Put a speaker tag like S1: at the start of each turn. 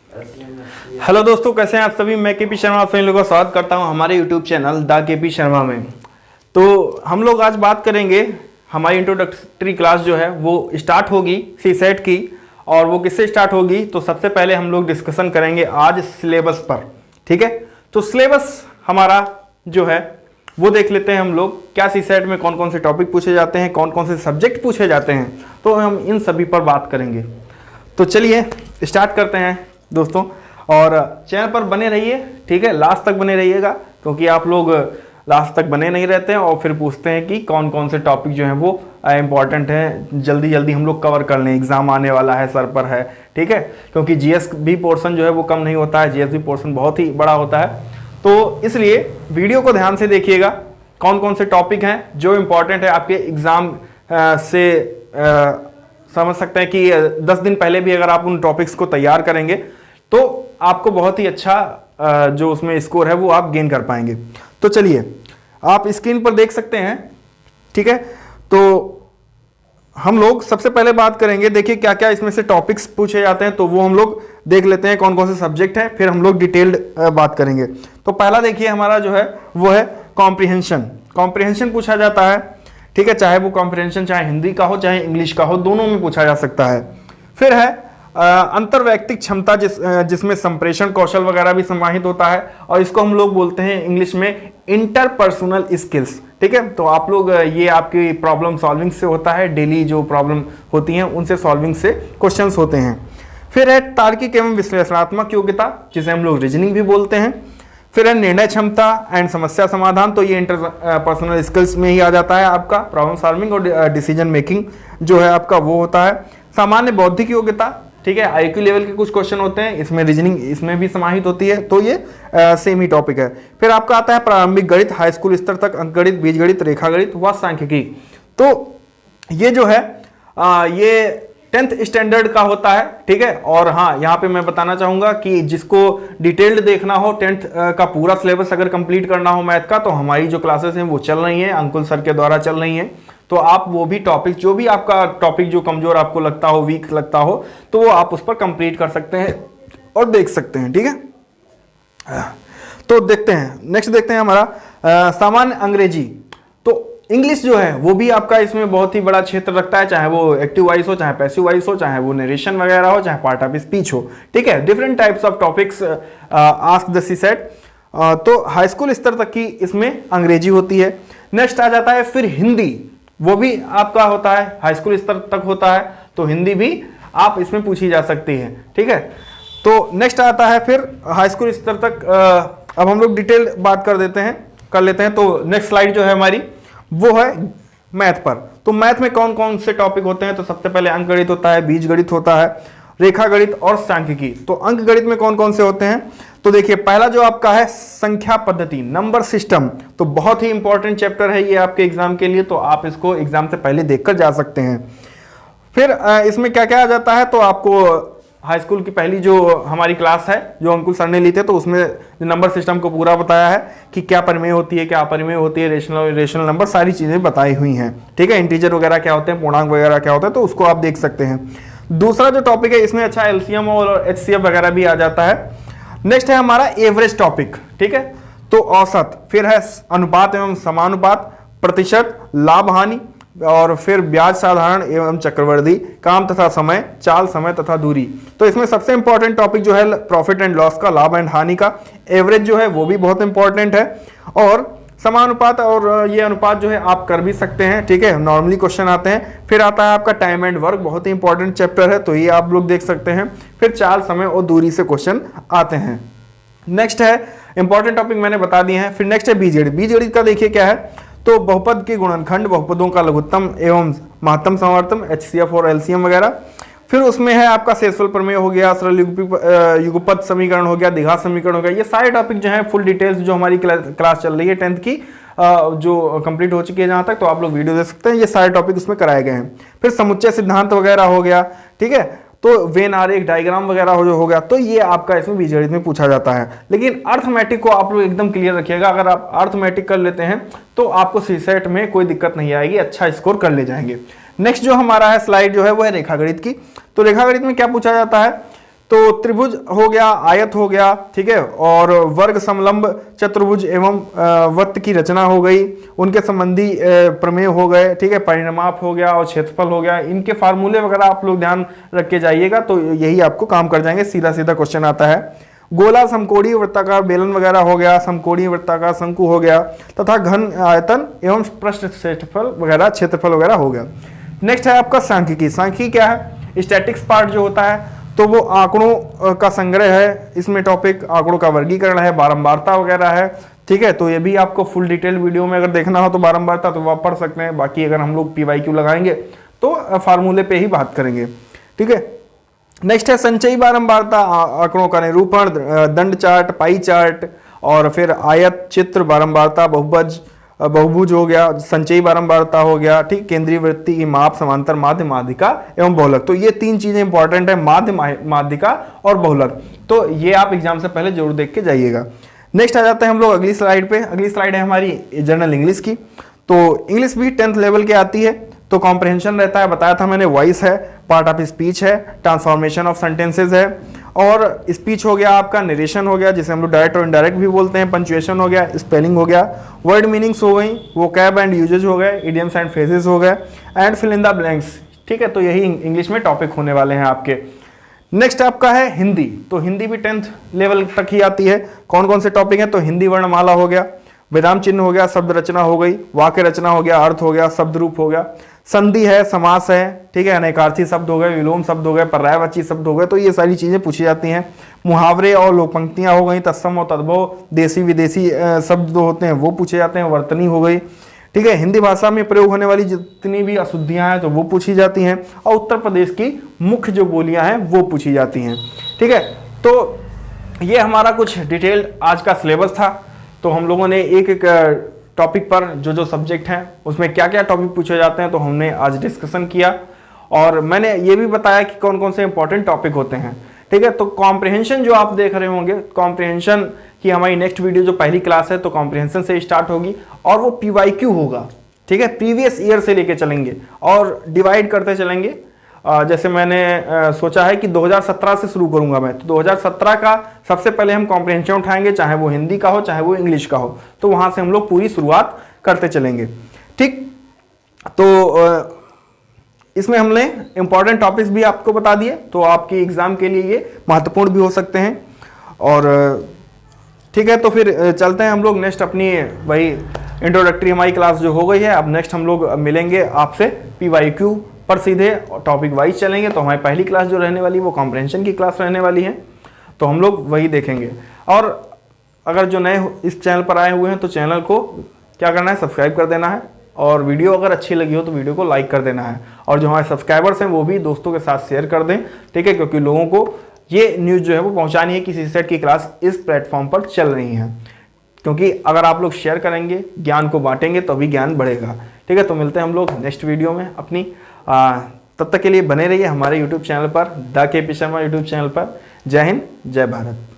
S1: Hello दोस्तों, कैसे हैं आप सभी। मैं केपी शर्मा आप सभी लोगों का स्वागत करता हूं हमारे YouTube channel the KP Sharma में। तो हम लोग आज बात करेंगे, हमारी इंट्रोडक्टरी क्लास जो है वो स्टार्ट होगी सीसेट की। और वो किससे स्टार्ट होगी, तो सबसे पहले हम लोग डिस्कशन करेंगे आज सिलेबस पर। ठीक है, तो सिलेबस हमारा जो है वो देख लेते हैं हम लोग। क्या सीसेट में कौन कौन से टॉपिक पूछे जाते हैं, कौन कौन से सब्जेक्ट पूछे जाते हैं, तो हम इन सभी पर बात करेंगे। तो चलिए स्टार्ट करते हैं दोस्तों, और चैनल पर बने रहिए। ठीक है, लास्ट तक बने रहिएगा, क्योंकि आप लोग लास्ट तक बने नहीं रहते हैं और फिर पूछते हैं कि कौन कौन से टॉपिक जो हैं वो इंपॉर्टेंट हैं, जल्दी जल्दी हम लोग कवर कर लें, एग्जाम आने वाला है, सर पर है। ठीक है, क्योंकि जीएस भी पोर्शन जो है वो कम नहीं होता है, जीएस भी पोर्शन बहुत ही बड़ा होता है। तो इसलिए वीडियो को ध्यान से देखिएगा, कौन कौन से टॉपिक हैं जो इम्पोर्टेंट है आपके एग्जाम से। समझ सकते हैं कि 10 दिन पहले भी अगर आप उन टॉपिक्स को तैयार करेंगे तो आपको बहुत ही अच्छा जो उसमें स्कोर है वो आप गेन कर पाएंगे। तो चलिए आप स्क्रीन पर देख सकते हैं। ठीक है, तो हम लोग सबसे पहले बात करेंगे, देखिए क्या क्या इसमें से टॉपिक्स पूछे जाते हैं, तो वो हम लोग देख लेते हैं कौन कौन से सब्जेक्ट हैं, फिर हम लोग डिटेल्ड बात करेंगे। तो पहला देखिए हमारा जो है वो है कॉम्प्रिहेंशन। कॉम्प्रिहेंशन पूछा जाता है। ठीक है, चाहे वो कॉम्प्रिहेंशन चाहे हिंदी का हो चाहे इंग्लिश का हो, दोनों में पूछा जा सकता है। फिर है अंतर्वैयक्तिक क्षमता, जिसमें संप्रेषण कौशल वगैरह भी समाहित होता है, और इसको हम लोग बोलते हैं इंग्लिश में इंटरपर्सनल स्किल्स। ठीक है, तो आप लोग ये आपकी प्रॉब्लम सॉल्विंग से होता है, डेली जो प्रॉब्लम होती हैं उनसे सॉल्विंग से क्वेश्चंस होते हैं। फिर है तार्किक एवं विश्लेषणात्मक योग्यता, जिसे हम लोग रीजनिंग भी बोलते हैं। फिर है निर्णय क्षमता एंड समस्या समाधान, तो ये इंटरपर्सनल स्किल्स में ही आ जाता है आपका। प्रॉब्लम सॉल्विंग और डिसीजन मेकिंग जो है आपका वो होता है। सामान्य बौद्धिक योग्यता, ठीक है, आईक्यू लेवल के कुछ क्वेश्चन होते हैं, इसमें रीजनिंग इसमें भी समाहित होती है, तो ये सेम ही टॉपिक है। फिर आपका आता है प्रारंभिक गणित, हाई स्कूल स्तर तक अंकगणित, बीजगणित, रेखागणित व सांख्यिकी। तो ये जो है ये 10th स्टैंडर्ड का होता है। ठीक है, और हाँ यहाँ पे मैं बताना चाहूंगा कि जिसको डिटेल्ड देखना हो, 10th का पूरा सिलेबस अगर कंप्लीट करना हो मैथ का, तो हमारी जो क्लासेस हैं वो चल रही हैं, अंकुल सर के द्वारा चल रही हैं। तो आप वो भी टॉपिक, जो भी आपका टॉपिक जो कमजोर आपको लगता हो, वीक लगता हो, तो वो आप उस पर कंप्लीट कर सकते हैं और देख सकते हैं। ठीक है, तो देखते हैं नेक्स्ट, देखते हैं हमारा सामान्य अंग्रेजी। तो इंग्लिश जो है वो भी आपका इसमें बहुत ही बड़ा क्षेत्र रखता है, चाहे वो एक्टिव वॉइस हो, चाहे पैसिव वॉइस हो, चाहे वो नरेशन वगैरह हो, चाहे पार्ट ऑफ स्पीच हो। ठीक है, different types of topics ask the CSAT. तो हाई स्कूल स्तर तक की इसमें अंग्रेजी होती है। नेक्स्ट आ जाता है फिर हिंदी, वो भी आपका होता है, हाई स्कूल स्तर तक होता है, तो हिंदी भी आप इसमें पूछी जा सकती है। ठीक है, तो नेक्स्ट आता है फिर हाई स्कूल स्तर तक। अब हम लोग डिटेल बात कर लेते हैं। तो नेक्स्ट स्लाइड जो है हमारी वो है मैथ पर। तो मैथ में कौन कौन से टॉपिक होते हैं, तो सबसे पहले अंकगणित होता है, बीजगणित होता है, रेखागणित और सांख्यिकी। तो अंकगणित में कौन कौन से होते हैं, तो देखिए पहला जो आपका है संख्या पद्धति, नंबर सिस्टम। तो बहुत ही इंपॉर्टेंट चैप्टर है ये आपके एग्जाम के लिए, तो आप इसको एग्जाम से पहले देखकर जा सकते हैं। फिर इसमें क्या क्या आ जाता है, तो आपको हाई स्कूल की पहली जो हमारी क्लास है जो अंकुल सर ने ली थी, तो उसमें नंबर सिस्टम को पूरा बताया है कि क्या परिमेय होती है, क्या अपरिमेय होती है, रेशनल नंबर, सारी चीजें बताई हुई हैं। ठीक है, इंटीजर वगैरह क्या होते हैं, पूर्णांक वगैरह क्या होता है, तो उसको आप देख सकते हैं। दूसरा जो टॉपिक है इसमें अच्छा एलसीएम और एचसीएफ वगैरह भी आ जाता है। नेक्स्ट है हमारा एवरेज टॉपिक। ठीक है, तो औसत, फिर है अनुपात एवं समानुपात, प्रतिशत, लाभ हानि, और फिर ब्याज साधारण एवं चक्रवर्ती, काम तथा समय, चाल, समय तथा दूरी। तो इसमें सबसे इंपॉर्टेंट टॉपिक जो है प्रॉफिट एंड लॉस का, लाभ एंड हानि का। एवरेज जो है वो भी बहुत इंपॉर्टेंट है, और समानुपात और ये अनुपात जो है आप कर भी सकते हैं। ठीक है, नॉर्मली क्वेश्चन आते हैं। फिर आता है आपका टाइम एंड वर्क, बहुत ही इंपॉर्टेंट चैप्टर है, तो ये आप लोग देख सकते हैं। फिर चाल, समय और दूरी से क्वेश्चन आते हैं। नेक्स्ट है इंपॉर्टेंट टॉपिक मैंने बता दिए हैं। फिर नेक्स्ट है बीजगणित। बीजगणित का देखिए क्या है, तो बहुपद के गुणनखंड, बहुपदों का लघुत्तम एवं महत्तम समवर्तम, एचसीएफ और एलसीएम वगैरह। फिर उसमें है आपका शेषफल प्रमेय हो गया, सरल युगपत समीकरण हो गया, द्विघात समीकरण हो गया। ये सारे टॉपिक जो है फुल डिटेल्स जो हमारी क्लास चल रही है 10th की जो कंप्लीट हो चुकी है जहां तक, तो आप लोग वीडियो देख सकते हैं, ये सारे टॉपिक उसमें कराए गए हैं। फिर समुच्चय सिद्धांत वगैरह हो गया। ठीक है, तो वेन आरेख, डायग्राम वगैरह हो गया, तो ये आपका इसमें बीजगणित में पूछा जाता है। लेकिन अर्थमेटिक को आप लोग एकदम क्लियर रखिएगा, अगर आप अर्थमेटिक कर लेते हैं तो आपको सीसेट में कोई दिक्कत नहीं आएगी, अच्छा स्कोर कर ले जाएंगे। नेक्स्ट जो हमारा है स्लाइड जो है वो है रेखागणित की। तो रेखागणित में क्या पूछा जाता है, तो त्रिभुज हो गया, आयत हो गया, ठीक है, और वर्ग, समलंब, चतुर्भुज एवं वृत्त की रचना हो गई, उनके संबंधी प्रमेय हो गए, ठीक है, परिमाप हो गया और क्षेत्रफल हो गया। इनके फार्मूले वगैरह आप लोग ध्यान रख के जाइएगा तो यही आपको काम कर जाएंगे, सीधा सीधा क्वेश्चन आता है। गोला, समकोणीय, वृत्ताकार, बेलन वगैरह हो गया, समकोणीय, वृत्ताकार, शंकु हो गया, तथा घन, आयतन एवं पृष्ठ क्षेत्रफल वगैरह हो गया। नेक्स्ट है आपका सांख्यिकी। सांख्यिकी क्या है? स्टैटिक्स पार्ट जो होता है तो वो आंकड़ों का संग्रह है, इसमें टॉपिक आंकड़ों का वर्गीकरण है, बारंबारता वगैरह है, ठीक है। तो ये भी आपको फुल डिटेल वीडियो में अगर देखना हो तो बारंबारता तो आप पढ़ सकते हैं। बाकी अगर हम लोग PYQ लगाएंगे तो फार्मूले पे ही बात करेंगे, ठीक है। नेक्स्ट है संचयी बारंबारता, आंकड़ों का निरूपण, दंड चार्ट, पाई चार्ट, और फिर आयत, चित्र, बारंबारता, बहुभुज हो गया, संचयी बारंबारता हो गया, ठीक, केंद्रीय वृत्ति की माप, समांतर, माध्य, माध्यिका एवं बहुलक। तो ये 3 चीजें इंपॉर्टेंट है, माध्य, माध्यिका और बहुलक। तो ये आप एग्जाम से पहले जरूर देख के जाइएगा। नेक्स्ट आ जाते हैं हम लोग अगली स्लाइड पे। अगली स्लाइड है हमारी जनरल इंग्लिश की। तो इंग्लिश भी 10th लेवल के आती है। तो कॉम्प्रहेंशन रहता है, बताया था मैंने, वॉइस है, पार्ट ऑफ स्पीच है, ट्रांसफॉर्मेशन ऑफ सेंटेंसेज है, और स्पीच हो गया आपका, नरेशन हो गया जिसे हम लोग डायरेक्ट और इनडायरेक्ट भी बोलते हैं, पंचुएशन हो गया, स्पेलिंग हो गया, वर्ड मीनिंग्स हो गई, वोकैब एंड यूजेज हो गए, इडियम्स एंड फ्रेजेस हो गए, and fill in the blanks, ठीक है। तो यही इंग्लिश में टॉपिक होने वाले हैं आपके। नेक्स्ट आपका है हिंदी। तो हिंदी भी 10th लेवल तक ही आती है। कौन कौन से टॉपिक हैं? तो हिंदी वर्णमाला हो गया, विराम चिन्ह हो गया, शब्द रचना हो गई, वाक्य रचना हो गया, अर्थ हो गया, शब्द रूप हो गया, संधि है, समास है, ठीक है, अनेकार्थी शब्द हो गए, विलोम शब्द हो गए, पर्यायवाची शब्द हो गए। तो ये सारी चीजें पूछी जाती हैं। मुहावरे और लोक पंक्तियां हो गई, तत्सम और तद्भव, देसी विदेशी शब्द जो होते हैं वो पूछे जाते हैं, वर्तनी हो गई, ठीक है। हिंदी भाषा में प्रयोग होने वाली जितनी भी अशुद्धियां हैं तो वो पूछी जाती हैं, और उत्तर प्रदेश की मुख्य जो बोलियां हैं वो पूछी जाती हैं, ठीक है। तो ये हमारा कुछ डिटेल्ड आज का सिलेबस था। तो हम लोगों ने एक एक टॉपिक पर जो सब्जेक्ट हैं उसमें क्या क्या टॉपिक पूछे जाते हैं तो हमने आज डिस्कशन किया, और मैंने ये भी बताया कि कौन कौन से इंपॉर्टेंट टॉपिक होते हैं, ठीक है। तो कॉम्प्रिहेंशन जो आप देख रहे होंगे, कॉम्प्रिहेंशन की हमारी नेक्स्ट वीडियो जो पहली क्लास है तो कॉम्प्रिहेंशन से स्टार्ट होगी, और वो PYQ होगा, ठीक है। प्रीवियस ईयर से लेके चलेंगे और डिवाइड करते चलेंगे। जैसे मैंने सोचा है कि 2017 से शुरू करूंगा मैं, तो 2017 का सबसे पहले हम कॉम्प्रिहेंशन उठाएंगे, चाहे वो हिंदी का हो चाहे वो इंग्लिश का हो, तो वहां से हम लोग पूरी शुरुआत करते चलेंगे, ठीक। तो इसमें हमने इंपॉर्टेंट टॉपिक्स भी आपको बता दिए, तो आपकी एग्जाम के लिए ये महत्वपूर्ण भी हो सकते हैं। और ठीक है, तो फिर चलते हैं हम लोग नेक्स्ट अपनी वही इंट्रोडक्टरी हमारी क्लास जो हो गई है। अब नेक्स्ट हम लोग मिलेंगे आपसे PYQ पर सीधे टॉपिक वाइज चलेंगे। तो हमारी पहली क्लास जो रहने वाली वो कॉम्प्रिहेंशन की क्लास रहने वाली है, तो हम लोग वही देखेंगे। और अगर जो नए इस चैनल पर आए हुए हैं तो चैनल को क्या करना है, सब्सक्राइब कर देना है, और वीडियो अगर अच्छी लगी हो तो वीडियो को लाइक कर देना है, और जो हमारे सब्सक्राइबर्स हैं वो भी दोस्तों के साथ शेयर कर दें, ठीक है, क्योंकि लोगों को ये न्यूज़ जो है वो पहुंचानी है कि CCET की क्लास इस प्लेटफॉर्म पर चल रही है, क्योंकि अगर आप लोग शेयर करेंगे, ज्ञान को बांटेंगे तो भी ज्ञान बढ़ेगा, ठीक है। तो मिलते हैं हम लोग नेक्स्ट वीडियो में अपनी। तब तक के लिए बने रहिए हमारे YouTube चैनल पर, the KP Sharma YouTube channel पर। जय हिंद, जय भारत।